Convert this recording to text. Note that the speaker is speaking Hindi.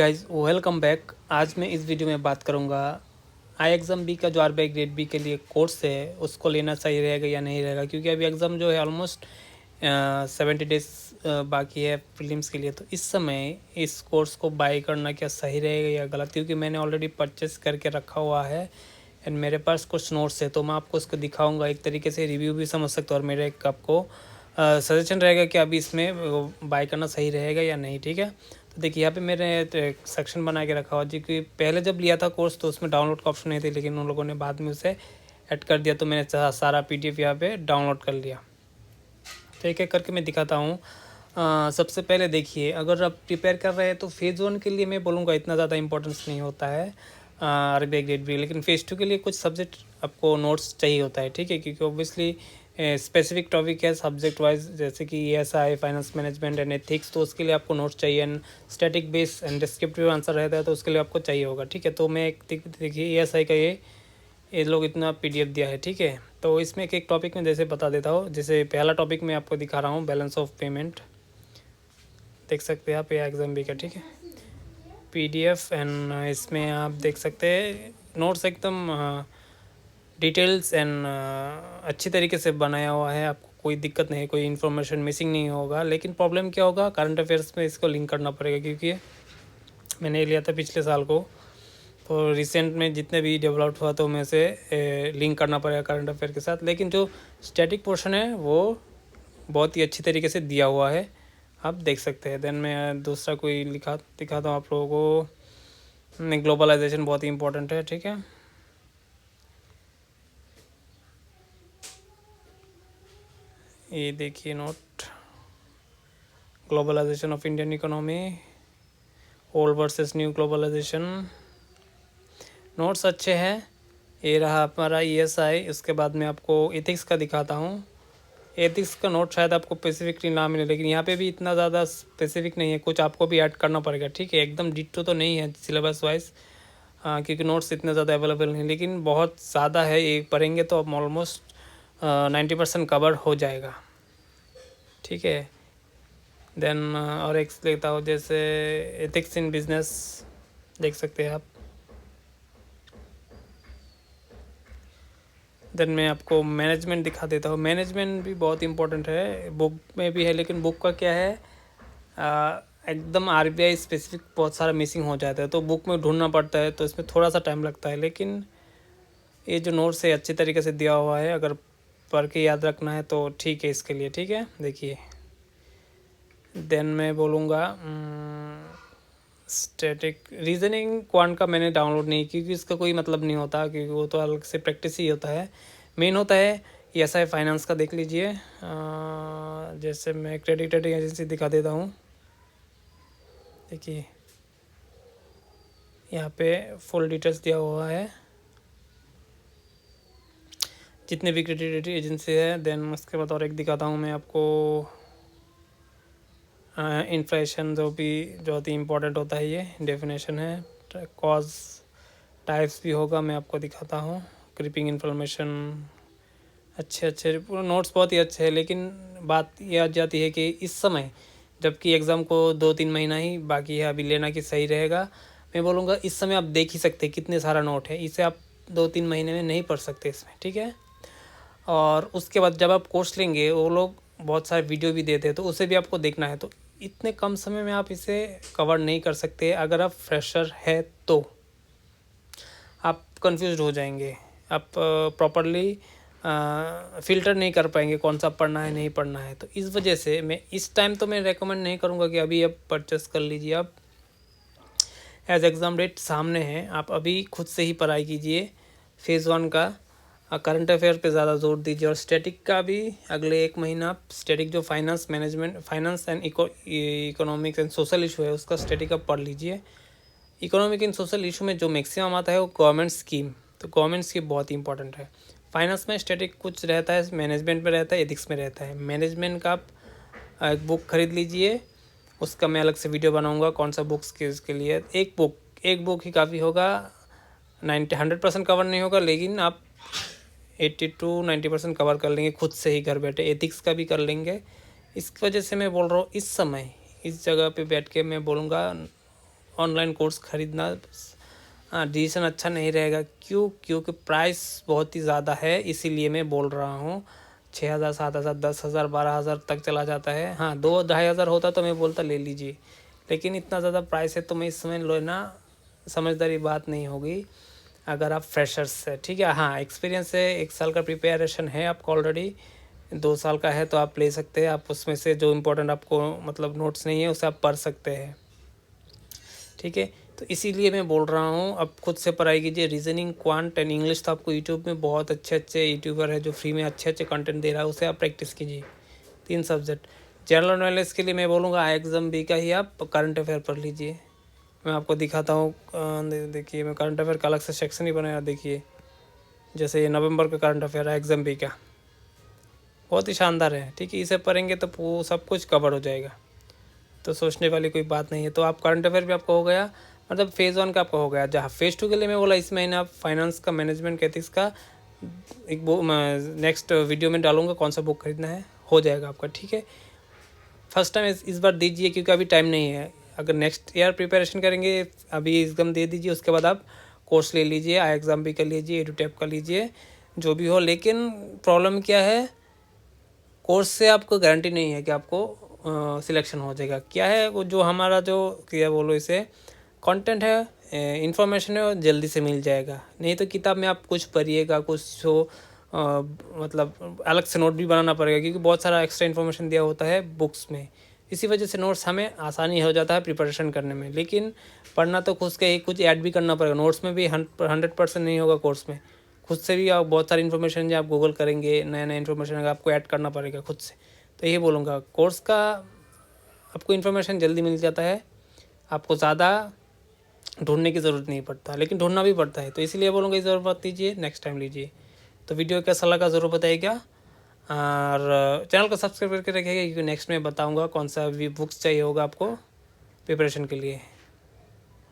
Guys welcome back. आज मैं इस वीडियो में बात करूंगा आई एग्ज़ाम बी का जो R B I grade B के लिए कोर्स है उसको लेना सही रहेगा या नहीं रहेगा, क्योंकि अभी एग्ज़ाम जो है ऑलमोस्ट 70 डेज बाकी है प्रीलिम्स के लिए। तो इस समय इस कोर्स को बाय करना क्या सही रहेगा या गलत, क्योंकि मैंने ऑलरेडी परचेस करके रखा हुआ है एंड मेरे पास कुछ नोट्स है, तो मैं आपको उसको दिखाऊंगा। एक तरीके से रिव्यू भी समझ सकते हो और मेरे एक आपको सजेशन रहेगा कि अभी इसमें बाय करना सही रहेगा या नहीं। ठीक है, तो देखिए यहाँ पे मैंने एक सेक्शन बना के रखा हुआ, जी कि पहले जब लिया था कोर्स तो उसमें डाउनलोड का ऑप्शन नहीं थी, लेकिन उन लोगों ने बाद में उसे ऐड कर दिया, तो मैंने सारा PDF यहाँ पे डाउनलोड कर लिया। तो एक एक करके मैं दिखाता हूँ। सबसे पहले देखिए, अगर आप प्रिपेयर कर रहे हैं तो फेज़ 1 के लिए मैं बोलूँगा इतना ज़्यादा इंपॉर्टेंस नहीं होता है आरबीआई ग्रेड बी, लेकिन फेज़ 2 के लिए कुछ सब्जेक्ट आपको नोट्स चाहिए होता है। ठीक है, क्योंकि ऑब्वियसली स्पेसिफिक टॉपिक है सब्जेक्ट वाइज, जैसे कि ESI, finance management and ethics, तो उसके लिए आपको नोट्स चाहिए। And static base and descriptive answer रहता है, तो उसके लिए आपको चाहिए होगा। ठीक है, तो मैं एक देखिए ESI का ये लोग इतना PDF दिया है। ठीक है, तो इसमें एक एक टॉपिक में जैसे बता देता हूँ। जैसे पहला टॉपिक मैं आपको दिखा रहा हूँ, बैलेंस ऑफ पेमेंट, देख सकते हैं आप, ये एग्जाम भी का। ठीक है, PDF एंड इसमें आप देख सकते हैं नोट्स एकदम डिटेल्स एंड अच्छी तरीके से बनाया हुआ है। आपको कोई दिक्कत नहीं है, कोई इन्फॉर्मेशन मिसिंग नहीं होगा। लेकिन प्रॉब्लम क्या होगा, करंट अफेयर्स में इसको लिंक करना पड़ेगा, क्योंकि मैंने लिया था पिछले साल को, तो रिसेंट में जितने भी डेवलप हुआ तो मैं से लिंक करना पड़ेगा करंट अफेयर के साथ। लेकिन जो स्टैटिक पोर्शन है वो बहुत ही अच्छी तरीके से दिया हुआ है, आप देख सकते हैं। देन मैं दूसरा कोई दिखाता हूँ आप लोगों को। ग्लोबलाइजेशन बहुत ही इंपॉर्टेंट है। ठीक है, ये देखिए note, globalisation of Indian economy, old versus new globalisation. Notes अच्छे हैं। ये रहा हमारा ESI। उसके बाद में आपको एथिक्स का दिखाता हूँ। एथिक्स का नोट शायद आपको स्पेसिफिकली ना मिले, लेकिन यहाँ पे भी इतना ज़्यादा स्पेसिफिक नहीं है, कुछ आपको भी ऐड करना पड़ेगा। ठीक है, एकदम डिट्टो तो नहीं है सिलेबस वाइज, क्योंकि नोट्स इतने ज़्यादा अवेलेबल नहीं, लेकिन बहुत ज़्यादा है। ये पढ़ेंगे तो ऑलमोस्ट 90% कवर हो जाएगा। ठीक है, देन और एक लेता हूँ, जैसे एथिक्स इन बिजनेस, देख सकते हैं आप। देन मैं आपको मैनेजमेंट दिखा देता हूँ। मैनेजमेंट भी बहुत इंपॉर्टेंट है, बुक में भी है, लेकिन बुक का क्या है, एकदम RBI स्पेसिफिक बहुत सारा मिसिंग हो जाता है, तो बुक में ढूंढना पड़ता है, तो इसमें थोड़ा सा टाइम लगता है। लेकिन ये जो नोट्स है अच्छी तरीके से दिया हुआ है, अगर पढ़ के याद रखना है तो ठीक है इसके लिए। ठीक है, देखिए देन मैं बोलूँगा स्टैटिक रीजनिंग क्वांट का मैंने डाउनलोड नहीं, क्योंकि इसका कोई मतलब नहीं होता, क्योंकि वो तो अलग से प्रैक्टिस ही होता है। मेन होता है ESI फाइनेंस का, देख लीजिए। जैसे मैं क्रेडिट रेटिंग एजेंसी दिखा देता हूँ। देखिए यहाँ पे फुल डिटेल्स दिया हुआ है, जितने भी क्रेडिट रेटिंग एजेंसी है। देन उसके बाद और एक दिखाता हूँ मैं आपको, इन्फ्लेशन जो बहुत ही इम्पोर्टेंट होता है, ये डेफिनेशन है। कॉज टाइप्स भी होगा, मैं आपको दिखाता हूँ। क्रीपिंग इन्फॉर्मेशन, अच्छे नोट्स बहुत ही अच्छे हैं। लेकिन बात ये आ जाती है कि इस समय जबकि एग्ज़ाम को 2-3 महीना ही बाकी है, अभी लेना कि सही रहेगा। मैं बोलूँगा इस समय आप देख ही सकते हैं कितने सारा नोट है, इसे आप 2-3 महीने में नहीं पढ़ सकते इसमें। ठीक है, और उसके बाद जब आप कोर्स लेंगे वो लोग बहुत सारे वीडियो भी देते हैं, तो उसे भी आपको देखना है। तो इतने कम समय में आप इसे कवर नहीं कर सकते। अगर आप फ्रेशर है तो आप कंफ्यूज हो जाएंगे, आप प्रॉपरली फ़िल्टर नहीं कर पाएंगे कौन सा पढ़ना है नहीं पढ़ना है। तो इस वजह से मैं इस टाइम तो मैं रेकमेंड नहीं करूँगा कि अभी आप परचेस कर लीजिए। आप एज एग्ज़ाम डेट सामने है, आप अभी खुद से ही पढ़ाई कीजिए। फेज़ 1 का करंट अफेयर पे ज़्यादा जोर दीजिए, और स्टैटिक का भी अगले 1 महीना आप स्टैटिक जो finance management, finance and economics and social issue है उसका स्टैटिक आप पढ़ लीजिए। इकोनॉमिक एंड सोशल इशू में जो मैक्सिमम आता है वो गवर्नमेंट स्कीम, तो गवर्नमेंट स्कीम बहुत ही इंपॉर्टेंट है। फाइनेंस में स्टैटिक कुछ रहता है, मैनेजमेंट में रहता है, एथिक्स में रहता है। मैनेजमेंट का आप एक बुक खरीद लीजिए, उसका मैं अलग से वीडियो बनाऊंगा कौन सा बुक्स के लिए। एक बुक ही काफ़ी होगा, 100% कवर नहीं होगा, लेकिन आप 80-90% कवर कर लेंगे खुद से ही घर बैठे। एथिक्स का भी कर लेंगे। इस वजह से मैं बोल रहा हूँ इस समय इस जगह पे बैठ के मैं बोलूँगा ऑनलाइन कोर्स खरीदना डिसीजन अच्छा नहीं रहेगा। क्योंकि प्राइस बहुत ही ज़्यादा है, इसीलिए मैं बोल रहा हूँ। 6,000, 7,000, 10,000, 12,000 तक चला जाता है। हाँ, 2-2,500 होता तो मैं बोलता ले लीजिए, लेकिन इतना ज़्यादा प्राइस है तो मैं इस समय लेना समझदारी बात नहीं होगी अगर आप फ्रेशर्स है। ठीक है, हाँ एक्सपीरियंस है, 1 साल का प्रिपरेशन है आपको ऑलरेडी, 2 साल का है तो आप ले सकते हैं। आप उसमें से जो इम्पोर्टेंट आपको मतलब नोट्स नहीं है उसे आप पढ़ सकते हैं। ठीक है, तो इसीलिए मैं बोल रहा हूँ अब खुद से पढ़ाई कीजिए। रीजनिंग, क्वांट एंड इंग्लिश तो आपको यूट्यूब में बहुत अच्छे यूट्यूबर है जो फ्री में अच्छे कंटेंट दे रहा है, उसे आप प्रैक्टिस कीजिए। 3 सब्जेक्ट। जनरल नॉलेज के लिए मैं बोलूँगा एग्ज़ाम बी का ही आप करंट अफेयर पढ़ लीजिए। मैं आपको दिखाता हूँ, देखिए मैं करंट अफेयर का अलग से सेक्शन ही बनाया। देखिए जैसे ये नवंबर का करंट अफेयर है एग्ज़ाम बी का, बहुत ही शानदार है। ठीक है, इसे पढ़ेंगे तो वो सब कुछ कवर हो जाएगा, तो सोचने वाली कोई बात नहीं है। तो आप करंट अफेयर भी आपको हो गया, मतलब फेज़ 1 का आपका हो गया। जहाँ फेज़ 2 के लिए मैं बोला इस महीने आप फाइनेंस का, मैनेजमेंट, एथिक्स का एक बुक नेक्स्ट वीडियो में डालूंगा कौन सा बुक खरीदना है, हो जाएगा आपका। ठीक है, फर्स्ट टाइम इस बार दीजिए क्योंकि अभी टाइम नहीं है। अगर नेक्स्ट ईयर प्रिपरेशन करेंगे, अभी एग्ज़ाम दे दीजिए, उसके बाद आप कोर्स ले लीजिए, आई एग्ज़ाम भी कर लीजिए, एडुटैप कर लीजिए, जो भी हो। लेकिन प्रॉब्लम क्या है, कोर्स से आपको गारंटी नहीं है कि आपको सिलेक्शन हो जाएगा। क्या है वो, जो हमारा जो क्या बोलो इसे कंटेंट है, इन्फॉर्मेशन है, वो जल्दी से मिल जाएगा। नहीं तो किताब में आप कुछ पढ़िएगा, कुछ हो मतलब अलग से नोट भी बनाना पड़ेगा, क्योंकि बहुत सारा एक्स्ट्रा इन्फॉर्मेशन दिया होता है बुक्स में। इसी वजह से नोट्स हमें आसानी हो जाता है प्रिपरेशन करने में। लेकिन पढ़ना तो खुद के ही, कुछ ऐड भी करना पड़ेगा। नोट्स में भी 100% नहीं होगा कोर्स में, खुद से भी आप बहुत सारी इन्फॉर्मेशन जो आप गूगल करेंगे, नया इन्फॉर्मेशन आपको ऐड करना पड़ेगा खुद से। तो यही बोलूँगा, कोर्स का आपको इन्फॉर्मेशन जल्दी मिल जाता है, आपको ज़्यादा ढूंढने की ज़रूरत नहीं पड़ता, लेकिन ढूंढना भी पड़ता है। तो इसलिए बोलूँगा इस ज़रूर मत लीजिए, नेक्स्ट टाइम लीजिए। तो वीडियो कैसा लगा ज़रूर बताइएगा, और चैनल को सब्सक्राइब करके रखिएगा, क्योंकि नेक्स्ट में बताऊँगा कौन सा भी बुक्स चाहिए होगा आपको प्रिपरेशन के लिए।